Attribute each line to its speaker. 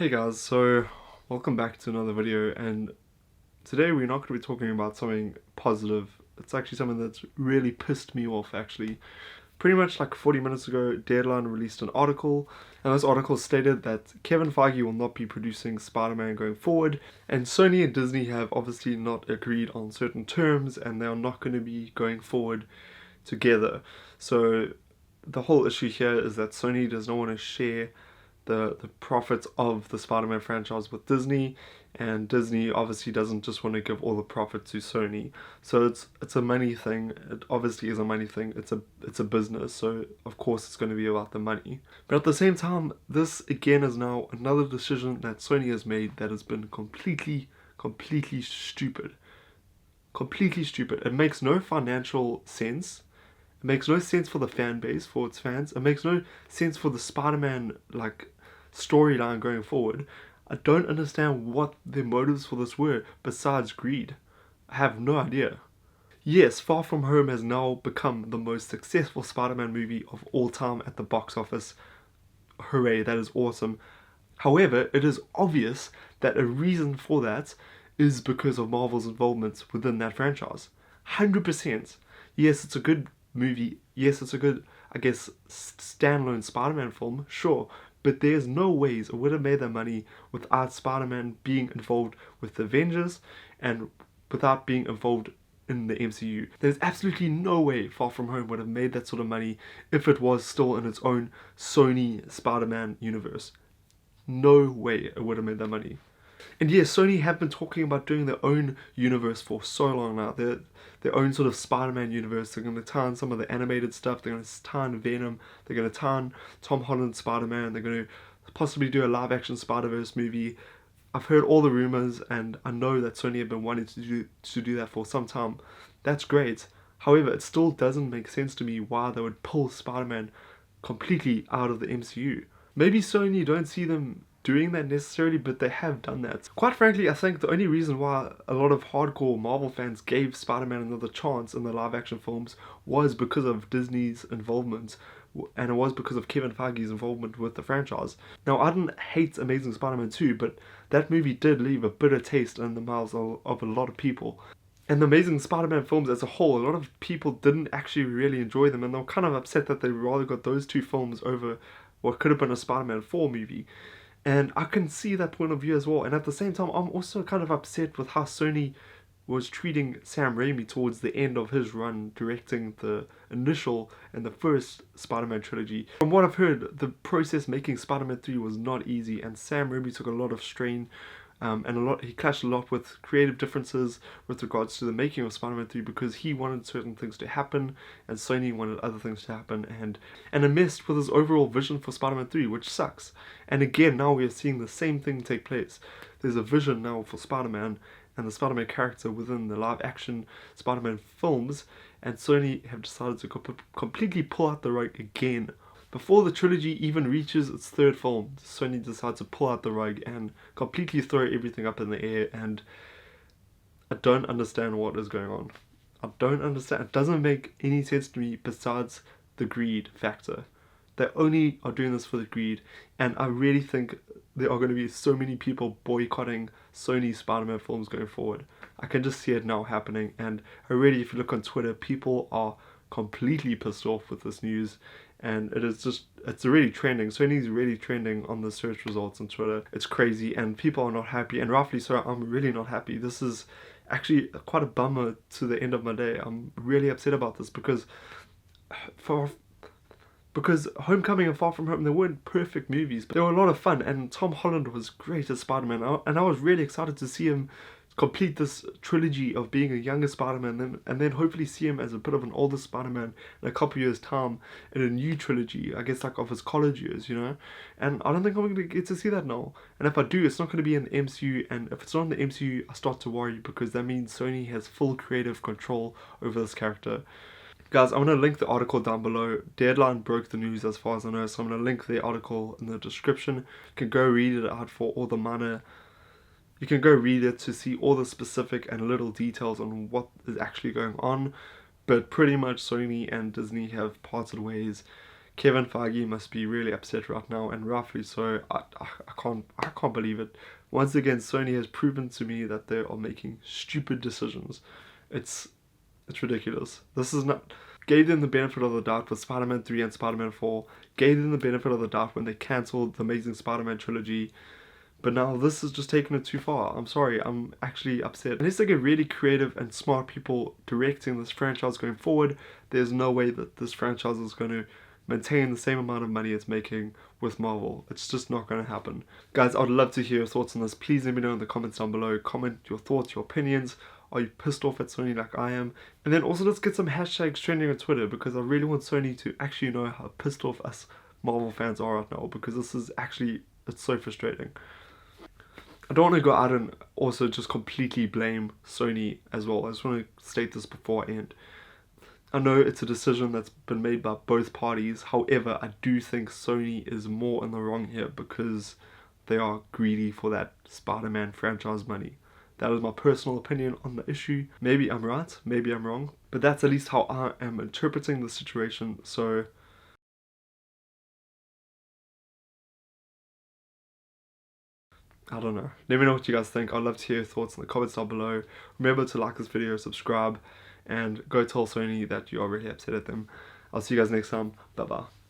Speaker 1: Hey guys, so welcome back to another video, and today we're not going to be talking about something positive. It's actually something that's really pissed me off actually. Pretty much like 40 minutes ago, Deadline released an article, and this article stated that Kevin Feige will not be producing Spider-Man going forward, and Sony and Disney have obviously not agreed on certain terms, and they are not going to be going forward together. So the whole issue here is that Sony does not want to share the profits of the Spider-Man franchise with Disney, and Disney obviously doesn't just want to give all the profit to Sony. So it's a money thing. It obviously is a money thing. It's a business, so of course it's going to be about the money. But at the same time, this again is now another decision that Sony has made that has been completely stupid. Completely stupid. It makes no financial sense. It makes no sense for the fan base, for its fans. It makes no sense for the Spider-Man storyline going forward. I don't understand what their motives for this were besides greed. I have no idea. Yes, Far From Home has now become the most successful Spider-Man movie of all time at the box office. Hooray, that is awesome. However, it is obvious that a reason for that is because of Marvel's involvement within that franchise. 100%. Yes, it's a good movie. Yes, it's a good, I guess, standalone Spider-Man film, sure. But there's no ways it would have made that money without Spider-Man being involved with the Avengers and without being involved in the MCU. There's absolutely no way Far From Home would have made that sort of money if it was still in its own Sony Spider-Man universe. No way it would have made that money. And yes, Sony have been talking about doing their own universe for so long now. Their own sort of Spider-Man universe. They're going to tie in some of the animated stuff. They're going to tie in Venom. They're going to tie in Tom Holland's Spider-Man. They're going to possibly do a live-action Spider-Verse movie. I've heard all the rumors, and I know that Sony have been wanting to do that for some time. That's great. However, it still doesn't make sense to me why they would pull Spider-Man completely out of the MCU. Maybe Sony don't see them doing that necessarily, but they have done that. Quite frankly, I think the only reason why a lot of hardcore Marvel fans gave Spider-Man another chance in the live-action films was because of Disney's involvement, and it was because of Kevin Feige's involvement with the franchise. Now, I didn't hate Amazing Spider-Man 2, but that movie did leave a bitter taste in the mouths of a lot of people. And the Amazing Spider-Man films as a whole, a lot of people didn't actually really enjoy them, and they were kind of upset that they rather got those two films over what could have been a Spider-Man 4 movie. And I can see that point of view as well. And at the same time, I'm also kind of upset with how Sony was treating Sam Raimi towards the end of his run directing the initial and the first Spider-Man trilogy. From what I've heard, the process making Spider-Man 3 was not easy, and Sam Raimi took a lot of strain. He clashed a lot with creative differences with regards to the making of Spider-Man 3 because he wanted certain things to happen and Sony wanted other things to happen, and it messed with his overall vision for Spider-Man 3, which sucks. And again, now we are seeing the same thing take place. There's a vision now for Spider-Man and the Spider-Man character within the live-action Spider-Man films, and Sony have decided to completely pull out the rug again. Before the trilogy even reaches its third film, Sony decides to pull out the rug and completely throw everything up in the air, and I don't understand what is going on. I don't understand. It doesn't make any sense to me besides the greed factor. They only are doing this for the greed, and I really think there are going to be so many people boycotting Sony Spider-Man films going forward. I can just see it now happening, and already if you look on Twitter, people are completely pissed off with this news, and it's really trending. Sony's really trending on the search results on Twitter. It's crazy, and people are not happy, and rightfully so. I'm really not happy. This is actually quite a bummer to the end of my day. I'm really upset about this because Homecoming and Far From Home, they weren't perfect movies, but they were a lot of fun, and Tom Holland was great as Spider-Man, and I was really excited to see him complete this trilogy of being a younger Spider-Man, and then hopefully see him as a bit of an older Spider-Man in a couple years' time in a new trilogy, I guess, like of his college years, you know? And I don't think I'm going to get to see that now. And if I do, it's not going to be in the MCU, and if it's not in the MCU, I start to worry, because that means Sony has full creative control over this character. Guys, I'm going to link the article down below. Deadline broke the news as far as I know, so I'm going to link the article in the description. You can go read it out for all the minor... You can go read it to see all the specific and little details on what is actually going on. But pretty much Sony and Disney have parted ways. Kevin Feige must be really upset right now, and rightfully so. I can't believe it. Once again, Sony has proven to me that they are making stupid decisions. It's ridiculous. This is not. Gave them the benefit of the doubt with Spider-Man 3 and Spider-Man 4. Gave them the benefit of the doubt when they cancelled the Amazing Spider-Man trilogy. But now this is just taking it too far. I'm sorry, I'm actually upset. Unless they get really creative and smart people directing this franchise going forward, there's no way that this franchise is going to maintain the same amount of money it's making with Marvel. It's just not going to happen. Guys, I'd love to hear your thoughts on this. Please let me know in the comments down below. Comment your thoughts, your opinions. Are you pissed off at Sony like I am? And then also let's get some hashtags trending on Twitter, because I really want Sony to actually know how pissed off us Marvel fans are right now, because this is actually, it's so frustrating. I don't want to go out and also just completely blame Sony as well. I just want to state this before I end. I know it's a decision that's been made by both parties. However, I do think Sony is more in the wrong here because they are greedy for that Spider-Man franchise money. That is my personal opinion on the issue. Maybe I'm right, maybe I'm wrong, but that's at least how I am interpreting the situation. So I don't know. Let me know what you guys think. I'd love to hear your thoughts in the comments down below. Remember to like this video, subscribe, and go tell Sony that you are really upset at them. I'll see you guys next time. Bye bye.